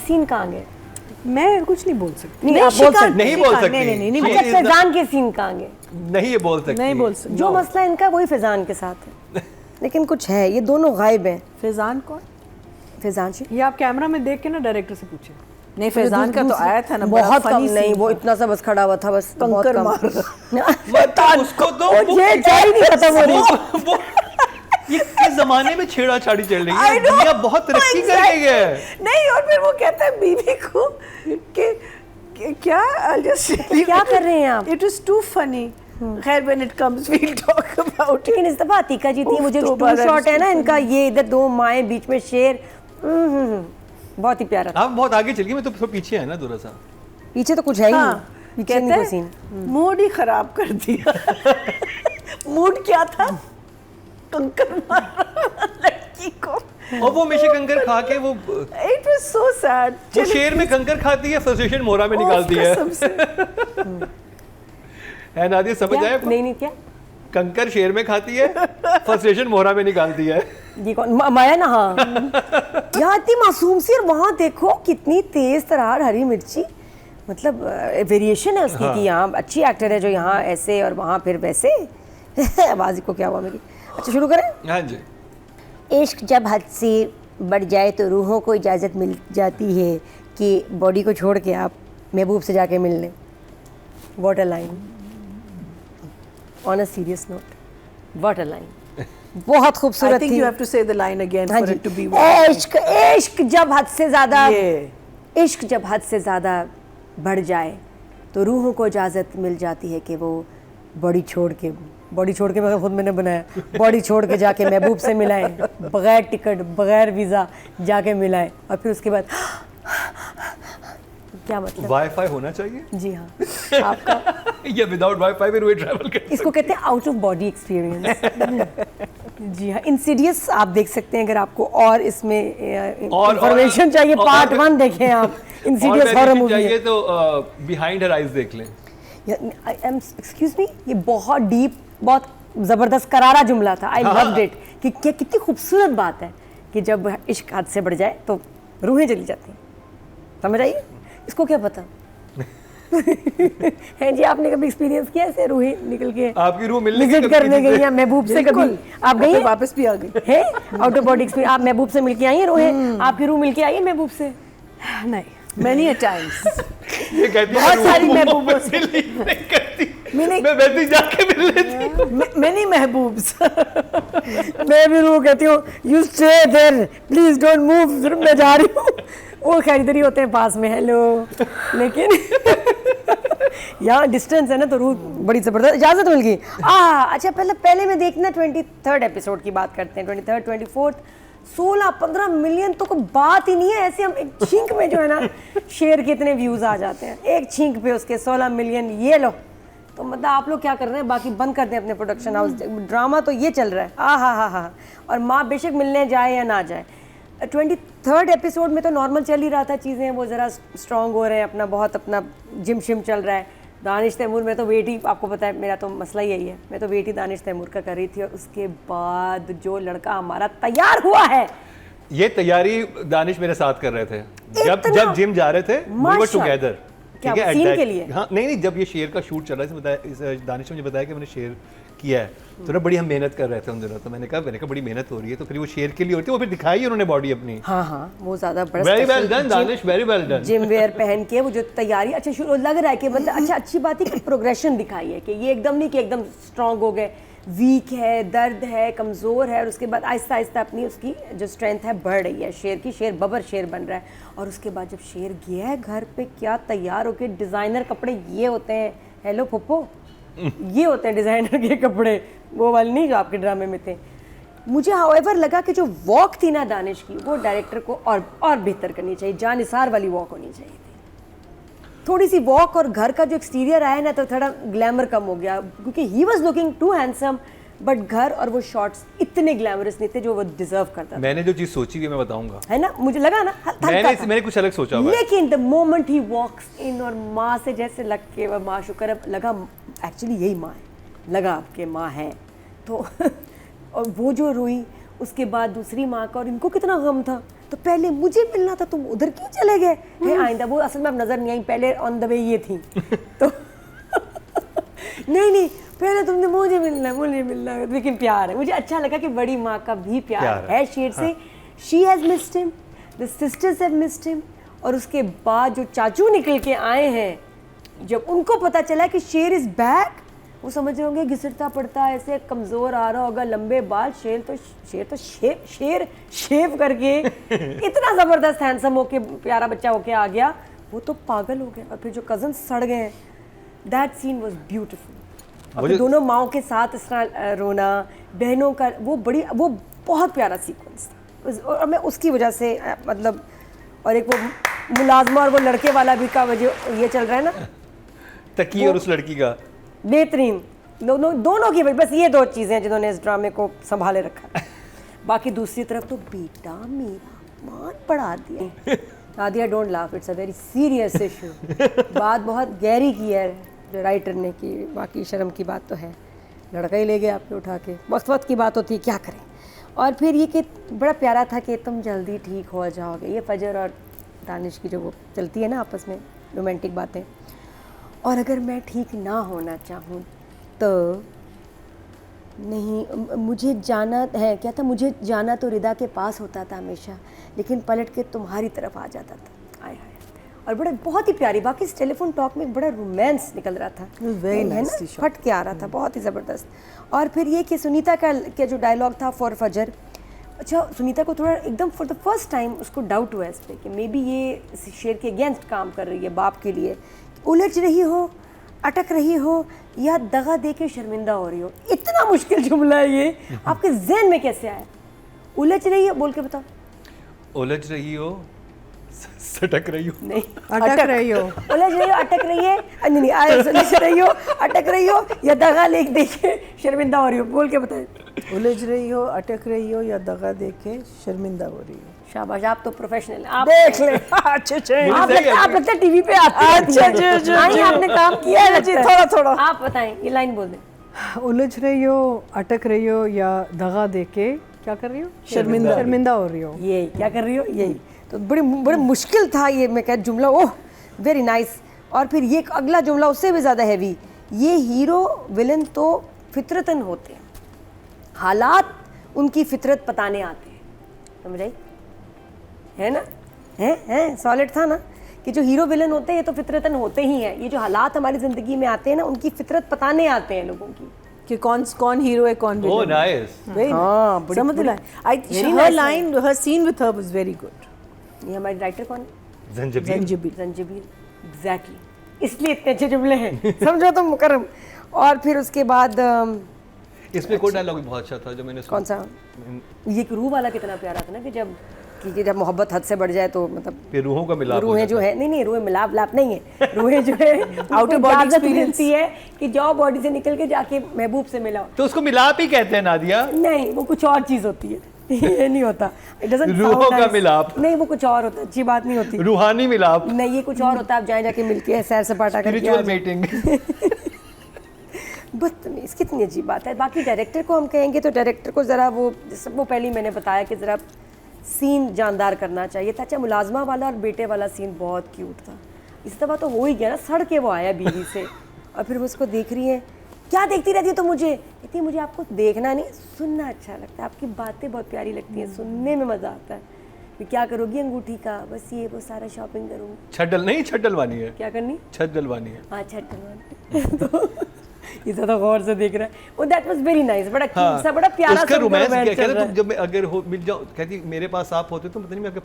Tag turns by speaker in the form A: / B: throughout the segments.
A: Scene कहाँ गए?
B: मैं कुछ नहीं बोल सकती।
A: नहीं, आप बोल सकते
C: नहीं बोल सकती।
B: नहीं
A: अच्छा, फैजान के सीन कहाँ गए?
C: नहीं ये बोल सकती।
B: नहीं बोल सकती।
A: जो मसला इनका वही फैजान के साथ है। लेकिन कुछ है, ये दोनों गायब हैं।
B: फैजान कौन?
A: फैजान जी
B: ये आप कैमरा में देख के ना डायरेक्टर से पूछे। नहीं, फैजान का तो आया था ना,
A: बहुत
B: बड़ा
A: कम।
B: funny
A: नहीं,
B: scene
A: वो
B: था।
A: इतना सा बस खड़ा हुआ था, बस बहुत
B: कंकर
A: कम।
B: मार
C: उसको तो
A: ये जारी नहीं खत्म हो रही।
C: वो ये किस जमाने में छेड़ाछाड़ी चल रही
B: I
C: है?
B: know,
C: दुनिया बहुत तरक्की कर गई है।
B: नहीं, और फिर वो कहता है बीवी को कि क्या
A: क्या कर रहे हैं आप?
B: It was too funny. खैर, when it comes we will talk about
A: लेकिन इस दफा अतीका जी थी,
B: उफ,
A: मुझे
B: तो
A: टू
B: बड़ा
A: शॉट है ना
B: interesting
A: इनका, ये इधर दो माए बीच में शेर, बहुत ही प्यारा था।
C: आप बहुत आगे चल गई, मैं तो पीछे है ना थोड़ा सा।
A: पीछे तो कुछ है ही
B: हाँ,
A: नहीं, पीछे नहीं कोई सीन।
B: मूड ही खराब कर दिया। मूड क्या था? कंकर मारा लड़की को।
C: और वो हमेशा कंकर खा के वो
B: इट वाज सो सैड।
C: शेर में कंकर खाती है, फ्रस्ट्रेशन मोरा में निकालती है। है नादिया, समझ
A: क्या?
C: आए?
A: नहीं नहीं, क्या
C: कंकर शेर में खाती है, फ्रस्ट्रेशन मोरा में निकालती है।
A: ये कौन? माया ना, हाँ। यहाँ इतनी मासूम सी, और वहाँ देखो कितनी तेज तरार हरी मिर्ची, मतलब वेरिएशन है उसकी।
C: हाँ।
A: कि यहाँ अच्छी एक्टर है जो यहाँ ऐसे और वहाँ फिर वैसे। आवाज़ को क्या हुआ मेरी? अच्छा, शुरू करें।
C: हाँ जी।
A: इश्क जब हद से बढ़ जाए तो रूहों को इजाज़त मिल जाती है कि बॉडी को छोड़ के आप महबूब से जाके मिल लें। What a line, on a serious note, what a line. बहुत
B: I
A: खूबसूरत
B: think
A: थी।
B: you have to say the line again
A: हाँ
B: for
A: जी।
B: it to be
A: इश्क इश्क जब हद से ज़्यादा,
B: Yeah.
A: इश्क जब हद से ज़्यादा बढ़ जाए तो रूहों को इजाज़त मिल जाती है कि वो बॉडी छोड़ के मैं खुद मैंने बनाया, बॉडी छोड़ के जाके महबूब से मिलाएं, बगैर टिकट बगैर वीज़ा जाके मिलाएं, और फिर उसके बाद क्या मतलब?
C: वाईफाई होना चाहिए।
A: जी हाँ, आपका
C: ये विदाउट वाईफाई में वे ट्रैवल कर।
A: इसको कहते हैं आउट ऑफ बॉडी एक्सपीरियंस। जी हाँ, इंसीडियस आप देख सकते हैं अगर आपको और इसमें इंफॉर्मेशन चाहिए, पार्ट 1 देखें आप। इंसीडियस हॉरर मूवी
C: चाहिए तो बिहाइंड हर आइज देख लें।
A: एक्सक्यूज मी, ये बहुत डीप, बहुत ज़बरदस्त करारा जुमला था। आई लव्ड इट कि क्या कितनी खूबसूरत बात है कि जब इश्क हद से बढ़ जाए तो रूहें चली जाती हैं। समझ आइए? इसको क्या पता? है जी, आपने कभी एक्सपीरियंस किया ऐसे रूहें निकल के
C: आपकी रूह मिलने
A: विजिट करने गई हैं महबूब से? कभी आप गई हैं?
B: वापस भी आ गई
A: है आउट ऑफ बॉडी एक्सपीरियंस? आप महबूब से मिलके आई हैं रूहें? आपकी रूह मिलके आई है महबूब से?
B: नहीं, many a times।
C: ये कहती है
B: बहुत सारी
C: रूह
B: महबूबों से।
C: believe नहीं करती।
B: मैंने-
C: मैं वैसे ही जाके मिल लेती।
B: many महबूब्स।
A: मैं भी रूह कहती हूँ you stay there please don't move, सिर्फ मैं जा रही हूँ। वो खैर इधर ही होते हैं पास में, हेलो। लेकिन यहाँ डिस्टेंस है ना, तो रूह बड़ी ज़बरदस्त इजाज़त मिल गई। अच्छा, पहले मैं देखना 23rd एपिसोड की बात करते हैं। 23rd 24th 16-15 मिलियन तो कोई बात ही नहीं है। ऐसे हम एक छींक में जो है ना, शेर के इतने व्यूज़ आ जाते हैं एक छींक पे, उसके 16 मिलियन। ये लो, तो मतलब आप लोग क्या कर रहे हैं? बाकी बंद कर दें अपने प्रोडक्शन हाउस, ड्रामा तो ये चल रहा है। हा। और माँ बेशक मिलने जाए या ना जाए। 23rd एपिसोड में तो नॉर्मल चल ही रहा था चीज़ें, वो ज़रा स्ट्रॉन्ग हो रहे हैं, अपना जिम शिम चल रहा है। दानिश तैमूर, मैं तो वेट ही, आपको पता है मेरा तो मसला यही है, मैं तो वेट ही दानिश तैमूर का कर रही थी। और उसके बाद जो लड़का हमारा तैयार हुआ है,
C: ये तैयारी दानिश मेरे साथ कर रहे थे जब जिम जा रहे थे, we were together।
A: क्या
C: ठीक है,
A: सीन
C: at
A: के
C: that-
A: लिए?
C: हाँ, नहीं, जब ये शेर का शूट चल रहा है, दानिश ने मुझे बताया कि मैंने शेर किया है, तो ना बड़ी हम मेहनत कर रहे थे उन दिनों। तो मैंने कहा बड़ी मेहनत हो रही है, तो फिर वो शेर के लिए होती है, वो फिर दिखाई उन्होंने बॉडी अपनी।
A: हाँ, वो ज़्यादा बड़ा
C: very well done Danish, very well done.
A: Gym where पहन के वो जो तैयारी, अच्छा शुरू लग रहा है कि मतलब अच्छा, अच्छी बात है कि प्रोग्रेशन दिखाई है, कि ये एकदम नहीं कि एकदम स्ट्रांग हो गए, वीक है, दर्द है, कमज़ोर है, और उसके बाद आहिस्ता आहिस्ता अपनी उसकी जो स्ट्रेंथ है बढ़ रही है। शेर की, शेर बबर शेर बन रहा है। और उसके बाद जब शेर गया है घर पे, क्या तैयार होके, डिज़ाइनर कपड़े ये होते हैं, हेलो पप्पो, ये होते हैं डिज़ाइनर के कपड़े, वो वाले नहीं जो आपके ड्रामे में थे। मुझे हाउएवर लगा कि जो वॉक थी ना दानिश की, वो डायरेक्टर को और बेहतर करनी चाहिए, जानिसार वाली वॉक होनी चाहिए थी। थोड़ी सी वॉक, और घर का जो एक्सटीरियर आया ना, तो थोड़ा ग्लैमर कम हो गया, क्योंकि he was looking too handsome, but घर और वो शॉट्स इतने ग्लैमरस नहीं थे जो वो डिजर्व करता था।
C: मैंने जो चीज़ सोची हुई मैं बताऊंगा,
A: है ना, मुझे लगा ना
C: मैंने कुछ अलग सोचा हुआ है।
A: लेकिन द मोमेंट ही वॉक्स इन, और माँ से जैसे लग के, वह माँ शुक्र है, लगा एक्चुअली यही माँ है, लगा आपके माँ है तो और वो जो रोई, उसके बाद दूसरी माँ का, और इनको कितना गम था। तो पहले मुझे मिलना था, तुम उधर क्यों चले गए? है आइंदा, वो असल में अब नजर नहीं आई, पहले ऑन द वे ये थी तो नहीं पहले तुमने मुझे मिलना है, लेकिन प्यार है। मुझे अच्छा लगा कि बड़ी माँ का भी प्यार है शेर से। She has missed him, the sisters have missed him, और उसके बाद जो चाचू निकल के आए हैं, जब उनको पता चला कि शेर इज बैक, वो समझ रहे होंगे घिसटता पड़ता ऐसे कमज़ोर आ रहा होगा, लंबे बाल, शेर शेव करके इतना ज़बरदस्त हैंडसम होके प्यारा बच्चा होके आ गया, वो तो पागल हो गया। और फिर जो कज़न सड़ गए, दैट सीन वाज ब्यूटीफुल। और फिर दोनों माओं के साथ इस तरह रोना, बहनों का वो बहुत प्यारा सीक्वेंस था। और मैं उसकी वजह से मतलब, और एक वो मुलाजमा और वो लड़के वाला भी का वजह ये चल रहा है ना,
C: तकी और उस लड़की का
A: बेहतरीन, दोनों की बस ये दो चीज़ें जिन्होंने इस ड्रामे को संभाले रखा है। बाकी दूसरी तरफ तो बेटा मेरा मान पढ़ा दिया। Nadia don't laugh, it's a very serious issue. बात बहुत गहरी की है जो राइटर ने की, बाकी शर्म की बात तो है। लड़का ही ले गया आपके उठा के, वक्त की बात होती है, क्या करें। और फिर ये कि बड़ा प्यारा था कि तुम जल्दी ठीक हो जाओगे, ये फजर और दानिश की जो वो चलती है ना आपस में रोमांटिक बातें। और अगर मैं ठीक ना होना चाहूँ तो नहीं, मुझे जाना है, क्या था, मुझे जाना तो रिदा के पास होता था हमेशा, लेकिन पलट के तुम्हारी तरफ आ जाता था। आय हाय। और बड़ा बहुत ही प्यारी, बाकी इस टेलीफोन टॉक में बड़ा रोमांस निकल रहा था,
B: very
A: है
B: nice
A: ना, फट के आ रहा था, बहुत ही ज़बरदस्त। और फिर ये कि सुनीता का जो डायलॉग था फॉर फजर, अच्छा सुनीता को थोड़ा एकदम फॉर द फर्स्ट टाइम उसको डाउट हुआ इस पर कि मे बी ये शेर के अगेंस्ट काम कर रही है, बाप के लिए उलझ रही हो, अटक रही हो, या दगा दे के शर्मिंदा हो रही हो। इतना मुश्किल जुमला है ये, आपके जहन में कैसे आया? उलझ रही है, बोल के बताओ।
C: उलझ रही हो, सटक रही हो,
A: नहीं,
B: अटक रही हो,
A: उलझ रही हो, अटक रही है, नहीं उलझ रही हो, अटक रही हो, या दगा ले दे के शर्मिंदा हो रही हो, बोल के बताए।
B: उलझ रही हो, अटक रही हो, या दगा दे के शर्मिंदा हो रही हो।
A: शाबाश, आप तो प्रोफेशनल, आप
B: देख ले। अच्छा
A: आप लगता है टीवी पे आते हैं।
B: अच्छा,
A: आपने काम किया है
B: जी,
A: लगता है।
B: थोड़ा।
A: आप बताएं, ये लाइन बोल दें।
B: उलझ रही हो, अटक रही हो, या दगा दे के क्या कर रही हो, शर्मिंदा हो रही हो।
A: यही क्या कर रही हो, यही तो बड़े मुश्किल था ये, मैं कह जुमला। Oh very nice. और फिर ये अगला जुमला उससे भी ज़्यादा हैवी, ये हीरो विलन तो फितरतन होते हैं, हालात उनकी फितरत बताने आते हैं, समझ आई है ना? है सॉलिड था ना कि जो हीरो विलन होते हैं ये तो फितरतन होते ही हैं, ये जो हालात हमारी ज़िंदगी में आते हैं ना, उनकी फितरत बताने आते हैं लोगों की,
B: कि कौन हीरो है, कौन
C: ओह
B: विलन।
C: नाइस।
A: हाँ,
B: समझ ला। her line, her scene with her was very good.
A: ये हमारी राइटर कौन है?
C: जंजीबील।
A: जंजीबील, एग्जैक्टली, इसलिए इतने अच्छे जुमले हैं, समझो तुम मुकर्रम। और फिर उसके बाद
C: इसमें कोई डायलॉग भी बहुत अच्छा था जो मैंने सुना।
A: कौन सा? ये रूह वाला कितना प्यारा था ना, कि जब मोहब्बत हद से बढ़ जाए तो मतलब
C: फिर रूहों का मिलाप,
A: रूहें जो है, नहीं रूहें मिलाप नहीं है, रूहें जो है
B: आउटर बॉडी एक्सपीरियंस
A: है कि जाओ बॉडी से निकल के जाके महबूब से मिलाओ,
C: तो उसको मिलाप ही कहते हैं नादिया।
A: नहीं वो कुछ और चीज़ होती है, ये नहीं होता, इट डजंट
C: रूहों का मिलाप,
A: नहीं वो कुछ और होता है, अच्छी बात नहीं होती,
C: रूहानी मिलाप,
A: नहीं ये कुछ और होता है। आप जाके मिलके सैर सपाटा करके आ जाओ।
C: मीटिंग।
A: बदतमीज़, कितनी अजीब बात है। बाकी डायरेक्टर को हम कहेंगे तो डायरेक्टर को ज़रा वो पहले ही मैंने बताया कि ज़रा सीन जानदार करना चाहिए था। अच्छा मुलाजमा वाला और बेटे वाला सीन बहुत क्यूट था, इस दफ़ा तो हो ही गया ना, सड़ के वो आया बीवी से, और फिर वो उसको देख रही है, क्या देखती रहती है तो मुझे कहती है, मुझे आपको देखना नहीं सुनना अच्छा लगता है, आपकी बातें बहुत प्यारी लगती हैं, सुनने में मज़ा आता है। फिर क्या करोगी अंगूठी का? बस ये वो सारा शॉपिंग करूँगी।
C: छत डलवानी है।
A: क्या करनी?
C: छत डलवानी है।
A: हाँ छत डलवानी। तो इसे तो गौर से देख रहा है वो, दैट वाज वेरी नाइस, बड़ा क्यूट सा, बड़ा प्यारा सा
C: उसका रोमांस क्या
A: चल
C: कहता
A: रहा
C: तुम
A: है।
C: जब मैं अगर हो मिल जाओ, कहती मेरे पास आप होते तो पता नहीं मैं आपके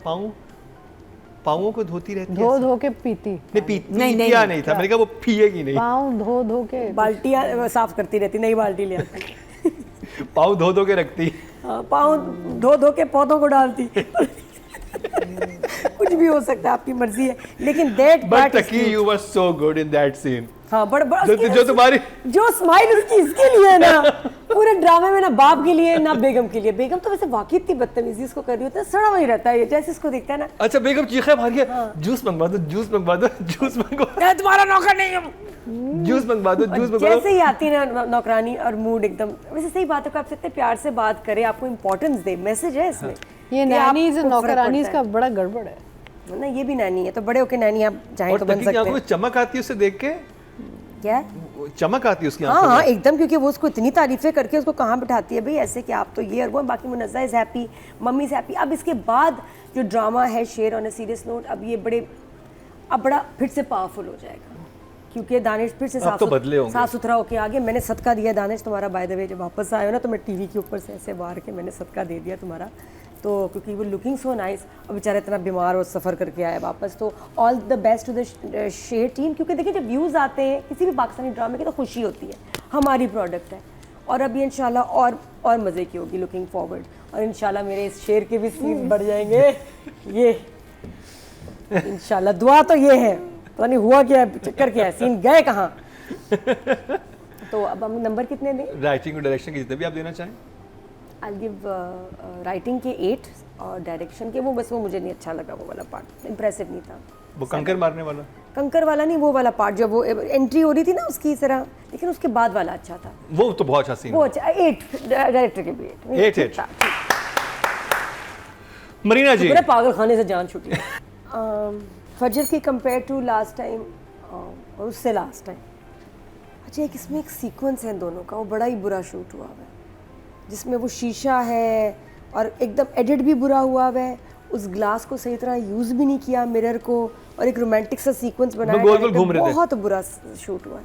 C: पाँवों को धोती रहती है।
B: धो के पीती।
C: नहीं पिया नहीं था, मैंने कहा वो पिएगी नहीं।
B: पाँव धो के
A: बाल्टियाँ साफ करती रहती, नई बाल्टी ले आती।
C: पाँव धो के रखती।
A: हाँ, पाँव धो के पौधों को डालती। कुछ भी हो सकता है, आपकी मर्जी है, लेकिन दैट
C: बट तकी you were so good in that scene.
A: हाँ बड़ा
C: जो तुम्हारी
A: जो स्माइल उसकी इसके लिए ना, पूरे ड्रामे में ना बाप के लिए ना बेगम के लिए। बेगम तो वैसे वाकई इतनी बदतमीजी इसको कर रही होती है, सड़ा वही रहता है ये, जैसे इसको दिखता है ना।
C: अच्छा बेगम चीखे मार के जूस मंगवा दो, जूस मंगवा दो, जूस मंगवा,
B: मैं तुम्हारा नौकर नहीं हूँ।
C: जूस मंगवा दो, जूस मंगवा दो।
A: जैसे ही आती है ना नौकरानी और मूड एकदम, वैसे सही बात है, आपसे इतने प्यार से बात करे, आपको इंपॉर्टेंस दे, मैसेज है इसमें,
B: ये
A: कि आप
B: नैनीज
A: को फर्क
B: नौकरानीज
A: पड़ता
B: का बड़ा गड़बड़ है
A: है ना, ये भी नैनी है, तो बड़े होके नैनी आप चाहें
C: और
A: तो बन
C: तकी की
A: सकते
C: आंखों में
A: हैं।
C: चमक आती है उसे देख के,
A: क्या है?
C: चमक आती है उसकी
A: हाँ
C: आंखों
A: हाँ
C: में।
A: एकदम, क्योंकि वो उसको इतनी तारीफें करके उसको कहाँ बिठाती है भाई ऐसे कि आप तो ये और वो, बाकी Munazza is happy, mummy is happy. अब इसके बाद जो ड्रामा है शेर ऑन अ सीरियस नोट, अब ये बड़ा फिर से पावरफुल हो जाएगा, क्योंकि दानिश फिर से
C: अब तो बदले होंगे।
A: साफ सुथरा होके आ गया। मैंने सदका दिया दानिश तुम्हारा, बाय द वे जब वापस आए हो ना तो मैं टीवी के ऊपर से ऐसे बाहर के मैंने सदका दे दिया तुम्हारा, तो क्योंकि वो लुकिंग सो नाइस, और बेचारा इतना बीमार और सफ़र करके आया वापस। तो all the best to the share team, क्योंकि देखिए जब व्यूज़ आते हैं किसी भी पाकिस्तानी ड्रामे की तो खुशी होती है, हमारी प्रोडक्ट है। और अभी इंशाल्लाह और मज़े की होगी, लुकिंग फॉरवर्ड। और इंशाल्लाह मेरे इस शेर के भी सीन बढ़ जाएंगे, ये इंशाल्लाह दुआ तो ये है, पता नहीं हुआ क्या, चक्कर क्या है, सीन गए कहाँ। तो अब हम नंबर कितने दें?
C: राइटिंग और डायरेक्शन के जितने भी आप देना चाहें।
A: आई गिव राइटिंग के 8 और डायरेक्शन के वो मुझे नहीं अच्छा लगा, वो वाला पार्ट इंप्रेसिव नहीं था।
C: वो कंकर मारने वाला,
A: कंकर वाला नहीं, वो वाला पार्ट जब वो एंट्री हो रही थी ना उसकी तरह, लेकिन उसके बाद वाला अच्छा था,
C: वो तो बहुत अच्छा सीन
A: वो
C: है।
A: अच्छा। 8 डायरेक्टर के भी 8
C: 8 मरीना जी,
A: पूरे पागल खाने से जान छुटी। फजर की कंपेयर टू लास्ट टाइम और उससे लास्ट टाइम, अच्छा एक इसमें एक सीक्वेंस है इन दोनों का, वो बड़ा ही बुरा शूट हुआ है, जिसमें वो शीशा है और एकदम एडिट भी बुरा हुआ है, उस ग्लास को सही तरह यूज़ भी नहीं किया, मिरर को, और एक रोमांटिक सा सीक्वेंस बनाया,
C: गोल गोल घूम रहे थे।
A: बहुत बुरा शूट हुआ है।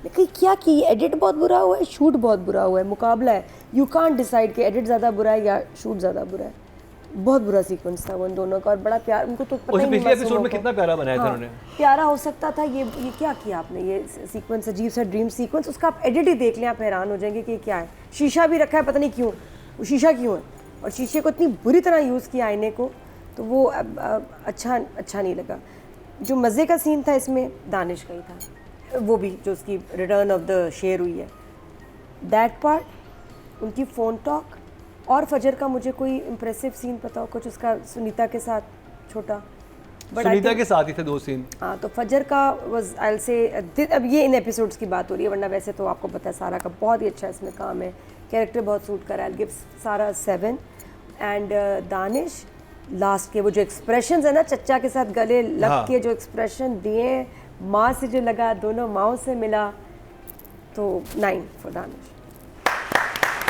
A: लेकिन क्या कि एडिट बहुत बुरा हुआ है, शूट बहुत बुरा हुआ है, मुकाबला है, यू कांट डिसाइड कि एडिट ज़्यादा बुरा है या शूट ज़्यादा बुरा है। बहुत बुरा सीक्वेंस था वो इन दोनों का, और बड़ा प्यार उनको तो पता
C: उसे
A: ही नहीं
C: पिछले एपिसोड में
A: मासूमों को।
C: कितना प्यारा बनाया था
A: हाँ,
C: उन्होंने।
A: प्यारा हो सकता था। ये क्या किया आपने, ये सीक्वेंस अजीब सा ड्रीम सीक्वेंस, उसका आप एडिट ही देख लें, आप हैरान हो जाएंगे कि क्या है। शीशा भी रखा है, पता नहीं क्यों वो शीशा क्यों है, और शीशे को इतनी बुरी तरह यूज़ किया आईने को, तो वो अच्छा नहीं लगा। जो मज़े का सीन था इसमें दानिश का ही था, वो भी जो उसकी रिटर्न ऑफ द शेर हुई है, दैट पार्ट, उनकी फ़ोन टॉक, और फजर का मुझे कोई इम्प्रेसिव सीन पता हो कुछ उसका सुनीता के साथ छोटा, But I
C: सुनीता
A: think-
C: के साथ ही थे 2 सीन।
A: हाँ, तो फजर का वाज आई विल से, अब ये इन एपिसोड्स की बात हो रही है, वरना वैसे तो आपको पता है सारा का बहुत ही अच्छा इसमें काम है, कैरेक्टर बहुत सूट करा है। गिव सारा 7 एंड दानिश लास्ट के वो जो एक्सप्रेशंस है ना, चच्चा के साथ गले लग
C: हाँ।
A: के जो एक्सप्रेशन दिए, माँ से जो लगा, दोनों माँओं से मिला, तो 9 फॉर दानिश।